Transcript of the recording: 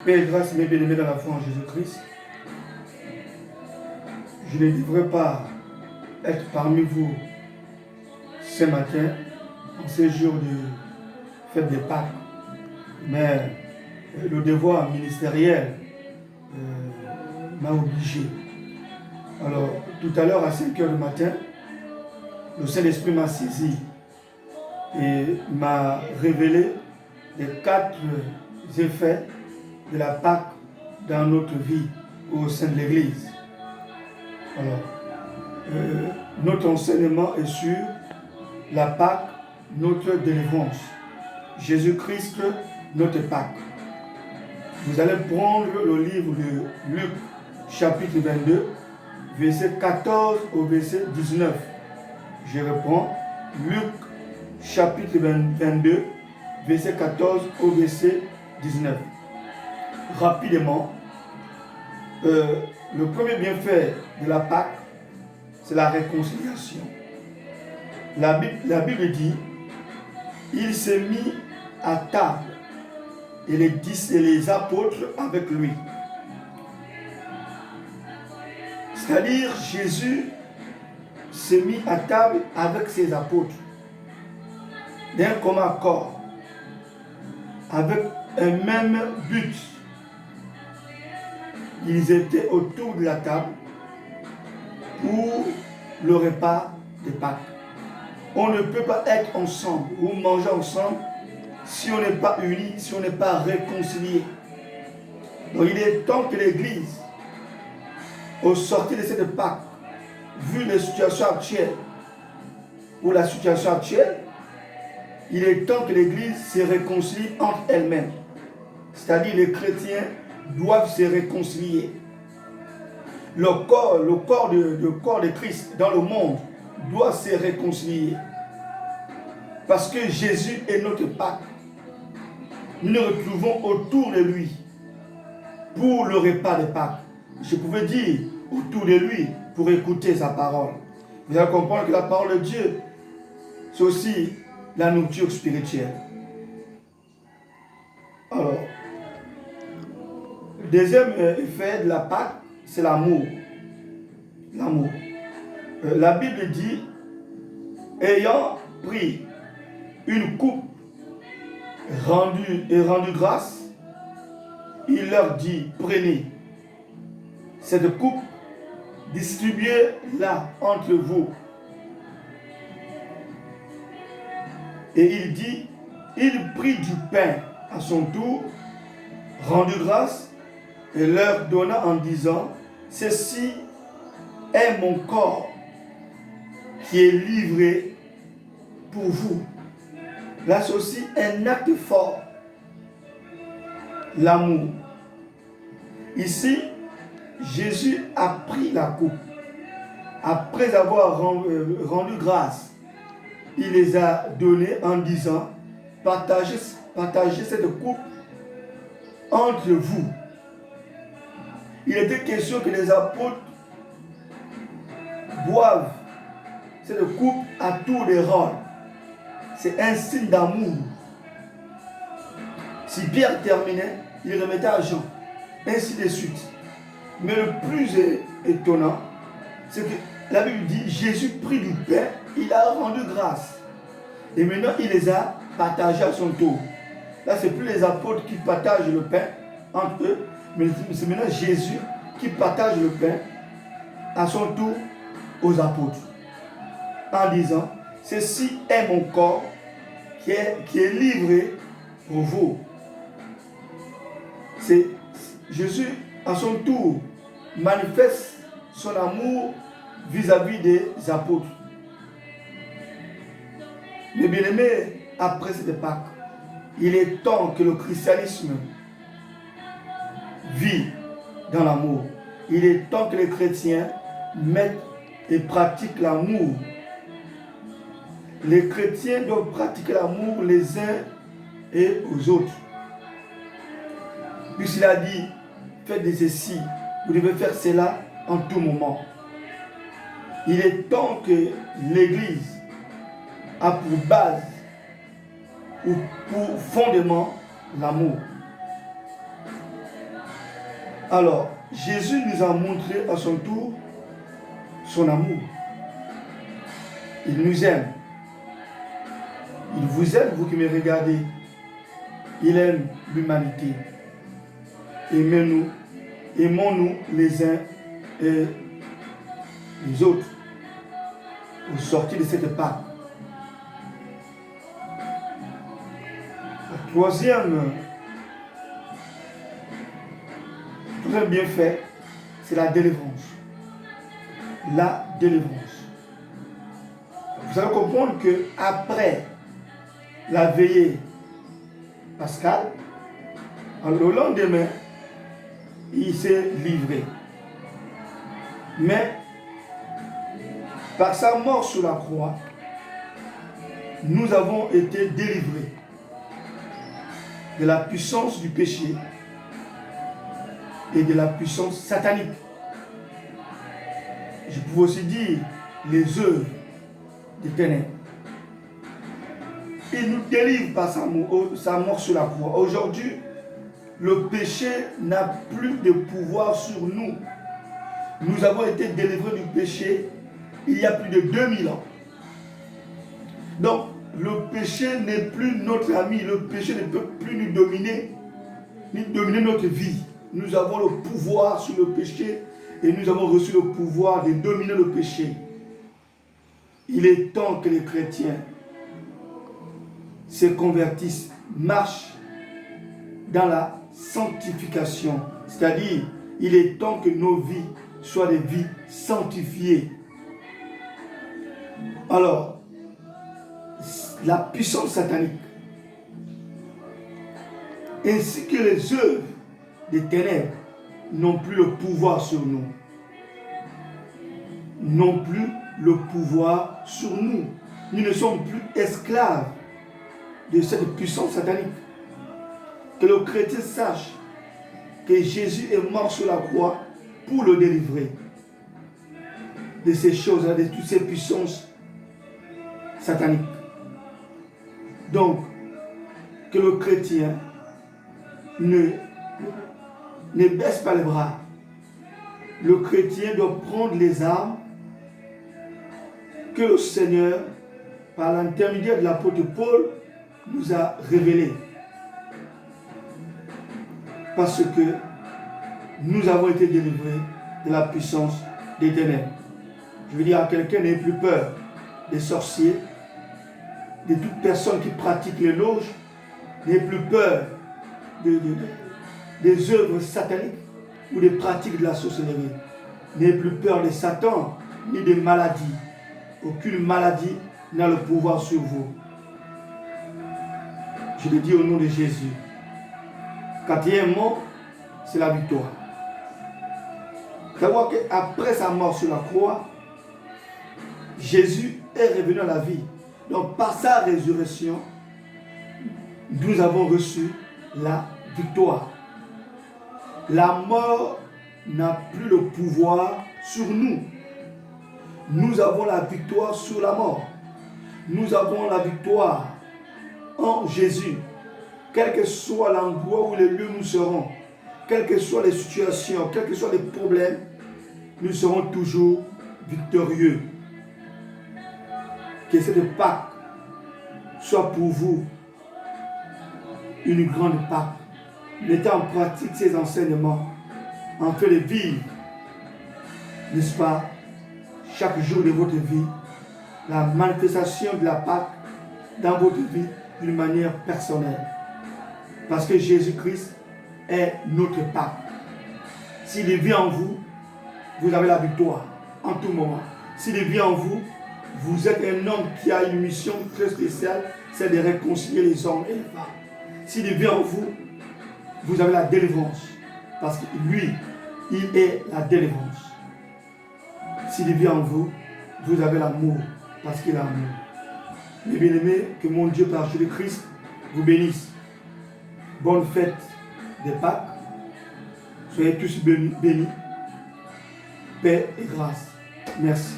Paix et grâce, mes bien-aimés dans la foi en Jésus-Christ. Je ne devrais pas être parmi vous ce matin, en ce jour de fête des Pâques, mais le devoir ministériel m'a obligé. Alors, tout à l'heure, à 5 h du matin, le Saint-Esprit m'a saisi et m'a révélé les 4 effets de la Pâque dans notre vie au sein de l'Église. Alors, notre enseignement est sur la Pâque, notre délivrance. Jésus-Christ, notre Pâque. Vous allez prendre le livre de Luc, chapitre 22, verset 14 au verset 19. Je reprends. Luc, chapitre 22, verset 14 au verset 19. Rapidement, le premier bienfait de la Pâque, c'est la réconciliation. La Bible dit, il s'est mis à table et les apôtres avec lui. C'est-à-dire, Jésus s'est mis à table avec ses apôtres, d'un commun accord, avec un même but. Ils étaient autour de la table pour le repas de Pâques. On ne peut pas être ensemble ou manger ensemble si on n'est pas unis, si on n'est pas réconcilié. Donc il est temps que l'Église, au sortir de cette Pâques, vu les situations actuelles ou la situation actuelle, il est temps que l'Église se réconcilie entre elle-même. C'est-à-dire les chrétiens doivent se réconcilier. Le corps de Christ dans le monde doit se réconcilier. Parce que Jésus est notre Pâque. Nous nous retrouvons autour de lui pour le repas de Pâques. Je pouvais dire autour de lui pour écouter sa parole. Vous allez comprendre que la parole de Dieu, c'est aussi la nourriture spirituelle. Alors, le deuxième effet de la Pâque, c'est l'amour. L'amour. La Bible dit, ayant pris une coupe rendu grâce, il leur dit, prenez cette coupe, distribuez-la entre vous. Et il dit, il prit du pain à son tour, rendu grâce, et leur donna en disant, ceci est mon corps qui est livré pour vous. Là, c'est aussi un acte fort. L'amour. Ici, Jésus a pris la coupe. Après avoir rendu grâce, il les a donnés en disant, partagez cette coupe entre vous. Il était question que les apôtres boivent cette coupe à tour de rôle. C'est un signe d'amour. Si Pierre terminait, il remettait à Jean. Ainsi de suite. Mais le plus étonnant, c'est que la Bible dit, Jésus prit du pain, il a rendu grâce. Et maintenant, il les a partagés à son tour. Là, ce n'est plus les apôtres qui partagent le pain entre eux, mais c'est maintenant Jésus qui partage le pain à son tour aux apôtres. En disant, ceci est mon corps qui est livré pour vous. C'est Jésus, à son tour, manifeste son amour vis-à-vis des apôtres. Mais bien aimé, après cette Pâques, il est temps que le christianisme vit dans l'amour. Il est temps que les chrétiens mettent et pratiquent l'amour. Les chrétiens doivent pratiquer l'amour les uns et aux autres. Puisqu'il a dit, faites de ceci, vous devez faire cela en tout moment. Il est temps que l'Église a pour base ou pour fondement l'amour. Alors, Jésus nous a montré à son tour son amour. Il nous aime. Il vous aime, vous qui me regardez. Il aime l'humanité. Aimons-nous les uns et les autres au sortir de cette Pâque. Le troisième bienfait, c'est la délivrance. La délivrance. Vous allez comprendre que après la veillée pascale, le lendemain, il s'est livré. Mais par sa mort sur la croix, nous avons été délivrés de la puissance du péché et de la puissance satanique. Je peux aussi dire les œuvres des ténèbres. Il nous délivre par sa mort sur la croix. Aujourd'hui, le péché n'a plus de pouvoir sur nous. Nous avons été délivrés du péché il y a plus de 2000 ans. Donc, le péché n'est plus notre ami. Le péché ne peut plus nous dominer, ni dominer notre vie. Nous avons le pouvoir sur le péché et nous avons reçu le pouvoir de dominer le péché. Il est temps que les chrétiens se convertissent, marchent dans la sanctification. C'est-à-dire, il est temps que nos vies soient des vies sanctifiées. Alors, la puissance satanique, ainsi que les œuvres des ténèbres, n'ont plus le pouvoir sur nous. N'ont plus le pouvoir sur nous. Nous ne sommes plus esclaves de cette puissance satanique. Que le chrétien sache que Jésus est mort sur la croix pour le délivrer de ces choses-là, de toutes ces puissances sataniques. Donc, que le chrétien ne baisse pas les bras. Le chrétien doit prendre les armes que le Seigneur, par l'intermédiaire de l'apôtre Paul, nous a révélées. Parce que nous avons été délivrés de la puissance des ténèbres. Je veux dire à quelqu'un, n'ayez plus peur des sorciers, de toute personne qui pratique les loges, n'ayez plus peur des œuvres sataniques ou des pratiques de la sorcellerie. N'ayez plus peur de Satan ni des maladies. Aucune maladie n'a le pouvoir sur vous. Je le dis au nom de Jésus. Quatrième mot, c'est la victoire. Savoir qu'après sa mort sur la croix, Jésus est revenu à la vie. Donc par sa résurrection, nous avons reçu la victoire. La mort n'a plus le pouvoir sur nous. Nous avons la victoire sur la mort. Nous avons la victoire en Jésus. Quel que soit l'endroit où les lieux nous serons, quelles que soient les situations, quels que soient les problèmes, nous serons toujours victorieux. Que cette Pâque soit pour vous une grande Pâque. Mettez en pratique ces enseignements, en fait les vivre, n'est-ce pas, chaque jour de votre vie, la manifestation de la Pâque dans votre vie d'une manière personnelle. Parce que Jésus-Christ est notre Pâque. S'il vit en vous, vous avez la victoire en tout moment. S'il vit en vous, vous êtes un homme qui a une mission très spéciale, c'est de réconcilier les hommes et les femmes. S'il vit en vous, vous avez la délivrance. Parce que lui, il est la délivrance. S'il vit en vous, vous avez l'amour. Parce qu'il est l'amour. Mes bien-aimés, que mon Dieu par Jésus-Christ vous bénisse. Bonne fête des Pâques. Soyez tous bénis. Paix et grâce. Merci.